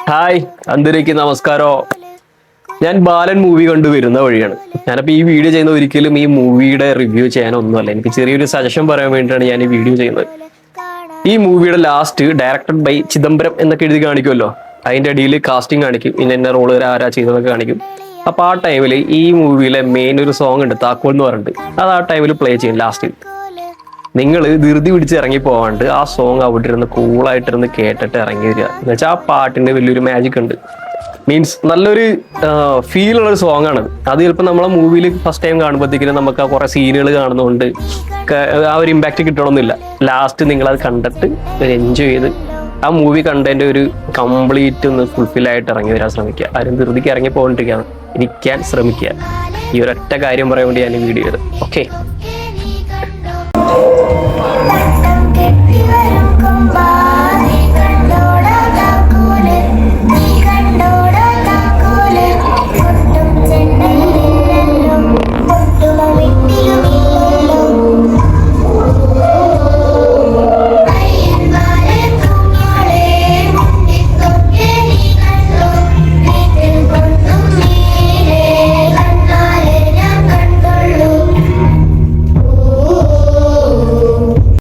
Hi, അന്തരേക്ക് നമസ്കാരോ. ഞാൻ ബാലൻ movie കണ്ടുവരുന്ന വഴിയാണ്. ഞാനപ്പോൾ ഈ വീഡിയോ ചെയ്യുന്ന ഒരിക്കലും ഈ മൂവിയുടെ റിവ്യൂ ചെയ്യാനൊന്നുമല്ല. എനിക്ക് ചെറിയൊരു സജഷൻ പറയാൻ വേണ്ടിയിട്ടാണ് ഞാൻ ഈ വീഡിയോ ചെയ്യുന്നത്. ഈ മൂവിയുടെ ലാസ്റ്റ് ഡയറക്ടഡ് ബൈ ചിദംബരം എന്നൊക്കെ എഴുതി കാണിക്കുമല്ലോ. അതിൻ്റെ അടിയിൽ കാസ്റ്റിംഗ് കാണിക്കും, ഇന്ന റോള് ആരാ ചെയ്തതൊക്കെ കാണിക്കും. അപ്പോൾ ആ ടൈമിൽ ഈ മൂവിയിലെ മെയിൻ ഒരു സോങ് ഉണ്ട്, താക്കോൽ എന്ന് പറഞ്ഞിട്ട്. അത് ആ ടൈമിൽ പ്ലേ ചെയ്യും ലാസ്റ്റ്. നിങ്ങൾ ധൃതി പിടിച്ച് ഇറങ്ങി പോകാണ്ട് ആ സോങ് അവിടെ ഇരുന്ന് കൂളായിട്ടിരുന്ന് കേട്ടിട്ട് ഇറങ്ങി വരിക എന്ന് വെച്ചാൽ ആ പാട്ടിന്റെ വലിയൊരു മാജിക് ഉണ്ട്. മീൻസ് നല്ലൊരു ഫീൽ ഉള്ളൊരു സോങ് ആണ്. അത് ചിലപ്പോൾ നമ്മളെ മൂവിയിൽ ഫസ്റ്റ് ടൈം കാണുമ്പോഴത്തേക്കിനും നമുക്ക് ആ കുറെ സീനുകൾ കാണുന്നതുകൊണ്ട് ആ ഒരു ഇമ്പാക്റ്റ് കിട്ടണമെന്നില്ല. ലാസ്റ്റ് നിങ്ങളത് കണ്ടിട്ട് ഒരു എൻജോയ് ചെയ്ത് ആ മൂവി കണ്ടതിൻ്റെ ഒരു കംപ്ലീറ്റ് ഒന്ന് ഫുൾഫിൽ ആയിട്ട് ഇറങ്ങി വരാൻ ശ്രമിക്കുക. ആരും ധൃതിക്ക് ഇറങ്ങി പോകാണ്ടിരിക്കാൻ ശ്രമിക്കുക. ഈ ഒരൊറ്റ കാര്യം പറയാൻ വേണ്ടി ഞാൻ വീഡിയോ ചെയ്ത്. ഓക്കെ.